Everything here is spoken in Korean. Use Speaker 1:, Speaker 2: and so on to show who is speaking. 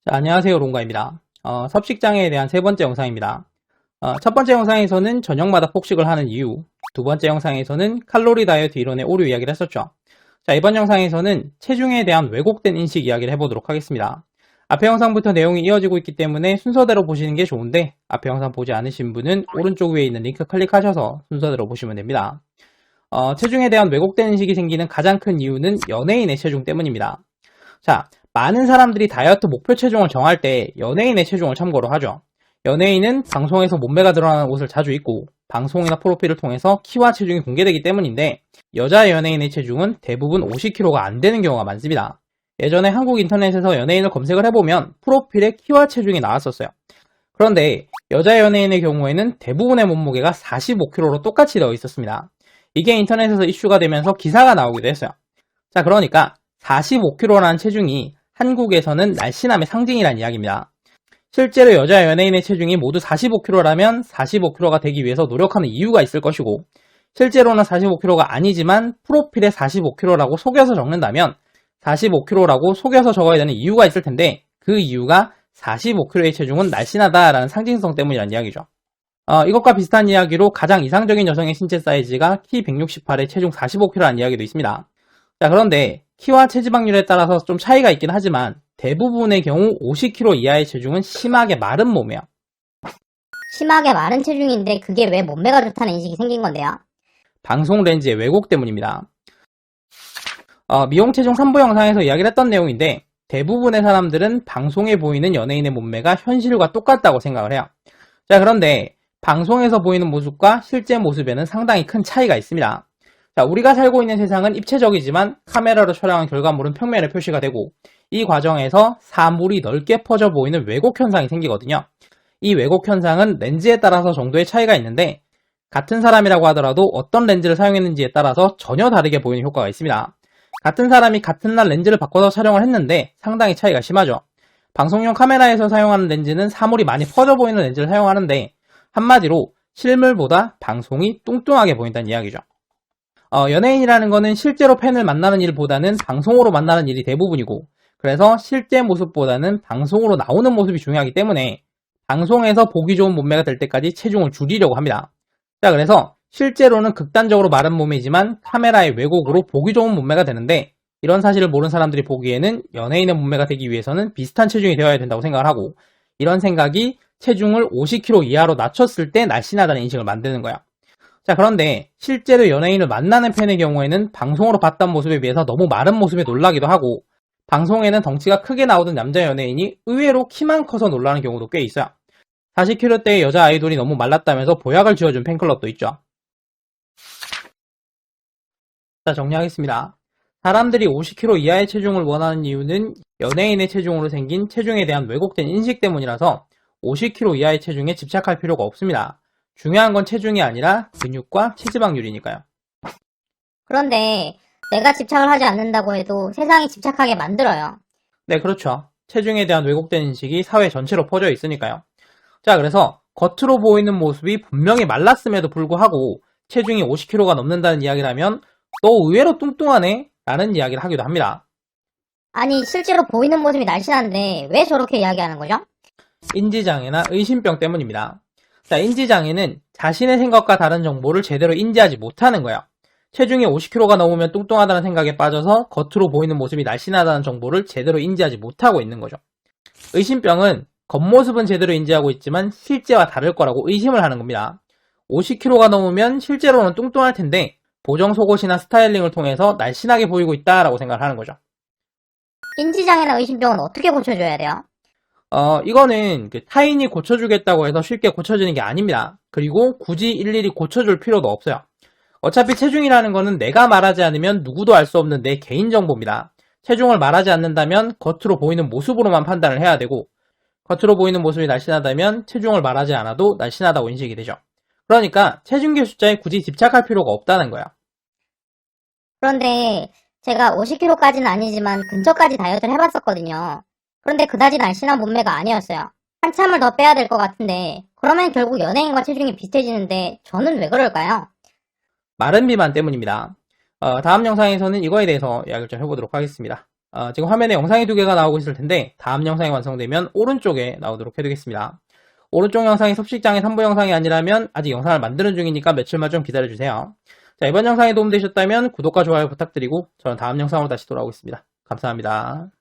Speaker 1: 자, 안녕하세요. 롱가입니다. 섭식장애에 대한 세 번째 영상입니다. 첫 번째 영상에서는 저녁마다 폭식을 하는 이유, 두 번째 영상에서는 칼로리 다이어트 이론의 오류 이야기를 했었죠. 자, 이번 영상에서는 체중에 대한 왜곡된 인식 이야기를 해보도록 하겠습니다. 앞에 영상부터 내용이 이어지고 있기 때문에 순서대로 보시는 게 좋은데 앞에 영상 보지 않으신 분은 오른쪽 위에 있는 링크 클릭하셔서 순서대로 보시면 됩니다. 체중에 대한 왜곡된 인식이 생기는 가장 큰 이유는 연예인의 체중 때문입니다. 자, 많은 사람들이 다이어트 목표 체중을 정할 때 연예인의 체중을 참고로 하죠. 연예인은 방송에서 몸매가 드러나는 옷을 자주 입고 방송이나 프로필을 통해서 키와 체중이 공개되기 때문인데 여자 연예인의 체중은 대부분 50kg가 안 되는 경우가 많습니다. 예전에 한국 인터넷에서 연예인을 검색을 해보면 프로필에 키와 체중이 나왔었어요. 그런데 여자 연예인의 경우에는 대부분의 몸무게가 45kg로 똑같이 되어 있었습니다. 이게 인터넷에서 이슈가 되면서 기사가 나오기도 했어요. 자, 그러니까 45kg라는 체중이 한국에서는 날씬함의 상징이라는 이야기입니다. 실제로 여자 연예인의 체중이 모두 45kg라면 45kg가 되기 위해서 노력하는 이유가 있을 것이고 실제로는 45kg가 아니지만 프로필에 45kg라고 속여서 적는다면 45kg라고 속여서 적어야 되는 이유가 있을 텐데 그 이유가 45kg의 체중은 날씬하다라는 상징성 때문이라는 이야기죠. 이것과 비슷한 이야기로 가장 이상적인 여성의 신체 사이즈가 키 168에 체중 45kg라는 이야기도 있습니다. 자, 그런데 키와 체지방률에 따라서 좀 차이가 있긴 하지만 대부분의 경우 50kg 이하의 체중은 심하게 마른 몸이에요.
Speaker 2: 심하게 마른 체중인데 그게 왜 몸매가 좋다는 인식이 생긴 건데요?
Speaker 1: 방송 렌즈의 왜곡 때문입니다. 미용 체중 3부 영상에서 이야기를 했던 내용인데 대부분의 사람들은 방송에 보이는 연예인의 몸매가 현실과 똑같다고 생각을 해요. 자, 그런데 방송에서 보이는 모습과 실제 모습에는 상당히 큰 차이가 있습니다. 자, 우리가 살고 있는 세상은 입체적이지만 카메라로 촬영한 결과물은 평면에 표시가 되고 이 과정에서 사물이 넓게 퍼져 보이는 왜곡 현상이 생기거든요. 이 왜곡 현상은 렌즈에 따라서 정도의 차이가 있는데 같은 사람이라고 하더라도 어떤 렌즈를 사용했는지에 따라서 전혀 다르게 보이는 효과가 있습니다. 같은 사람이 같은 날 렌즈를 바꿔서 촬영을 했는데 상당히 차이가 심하죠. 방송용 카메라에서 사용하는 렌즈는 사물이 많이 퍼져 보이는 렌즈를 사용하는데 한마디로 실물보다 방송이 뚱뚱하게 보인다는 이야기죠. 연예인이라는 거는 실제로 팬을 만나는 일보다는 방송으로 만나는 일이 대부분이고 그래서 실제 모습보다는 방송으로 나오는 모습이 중요하기 때문에 방송에서 보기 좋은 몸매가 될 때까지 체중을 줄이려고 합니다. 자, 그래서 실제로는 극단적으로 마른 몸이지만 카메라의 왜곡으로 보기 좋은 몸매가 되는데 이런 사실을 모르는 사람들이 보기에는 연예인의 몸매가 되기 위해서는 비슷한 체중이 되어야 된다고 생각을 하고 이런 생각이 체중을 50kg 이하로 낮췄을 때 날씬하다는 인식을 만드는 거야. 자, 그런데 실제로 연예인을 만나는 팬의 경우에는 방송으로 봤던 모습에 비해서 너무 마른 모습에 놀라기도 하고 방송에는 덩치가 크게 나오던 남자 연예인이 의외로 키만 커서 놀라는 경우도 꽤 있어요. 40kg대의 여자 아이돌이 너무 말랐다면서 보약을 지어준 팬클럽도 있죠. 자, 정리하겠습니다. 사람들이 50kg 이하의 체중을 원하는 이유는 연예인의 체중으로 생긴 체중에 대한 왜곡된 인식 때문이라서 50kg 이하의 체중에 집착할 필요가 없습니다. 중요한 건 체중이 아니라 근육과 체지방률이니까요.
Speaker 2: 그런데 내가 집착을 하지 않는다고 해도 세상이 집착하게 만들어요.
Speaker 1: 네, 그렇죠. 체중에 대한 왜곡된 인식이 사회 전체로 퍼져 있으니까요. 자, 그래서 겉으로 보이는 모습이 분명히 말랐음에도 불구하고 체중이 50kg가 넘는다는 이야기라면 너 의외로 뚱뚱하네? 라는 이야기를 하기도 합니다.
Speaker 2: 아니 실제로 보이는 모습이 날씬한데 왜 저렇게 이야기하는 거죠?
Speaker 1: 인지장애나 의심병 때문입니다. 자, 인지장애는 자신의 생각과 다른 정보를 제대로 인지하지 못하는 거예요. 체중이 50kg가 넘으면 뚱뚱하다는 생각에 빠져서 겉으로 보이는 모습이 날씬하다는 정보를 제대로 인지하지 못하고 있는 거죠. 의심병은 겉모습은 제대로 인지하고 있지만 실제와 다를 거라고 의심을 하는 겁니다. 50kg가 넘으면 실제로는 뚱뚱할 텐데 보정 속옷이나 스타일링을 통해서 날씬하게 보이고 있다라고 생각을 하는 거죠.
Speaker 2: 인지장애나 의심병은 어떻게 고쳐줘야 돼요?
Speaker 1: 이거는 타인이 고쳐주겠다고 해서 쉽게 고쳐지는 게 아닙니다. 그리고 굳이 일일이 고쳐줄 필요도 없어요. 어차피 체중이라는 거는 내가 말하지 않으면 누구도 알 수 없는 내 개인 정보입니다. 체중을 말하지 않는다면 겉으로 보이는 모습으로만 판단을 해야 되고 겉으로 보이는 모습이 날씬하다면 체중을 말하지 않아도 날씬하다고 인식이 되죠. 그러니까 체중계 숫자에 굳이 집착할 필요가 없다는 거야.
Speaker 2: 그런데 제가 50kg까지는 아니지만 근처까지 다이어트를 해봤었거든요. 그런데 그다지 날씬한 몸매가 아니었어요. 한참을 더 빼야 될 것 같은데 그러면 결국 연예인과 체중이 비슷해지는데 저는 왜 그럴까요?
Speaker 1: 마른 비만 때문입니다. 다음 영상에서는 이거에 대해서 이야기를 좀 해보도록 하겠습니다. 지금 화면에 영상이 두 개가 나오고 있을 텐데 다음 영상이 완성되면 오른쪽에 나오도록 해두겠습니다. 오른쪽 영상이 섭식장의 3부 영상이 아니라면 아직 영상을 만드는 중이니까 며칠만 좀 기다려주세요. 자, 이번 영상이 도움되셨다면 구독과 좋아요 부탁드리고 저는 다음 영상으로 다시 돌아오겠습니다. 감사합니다.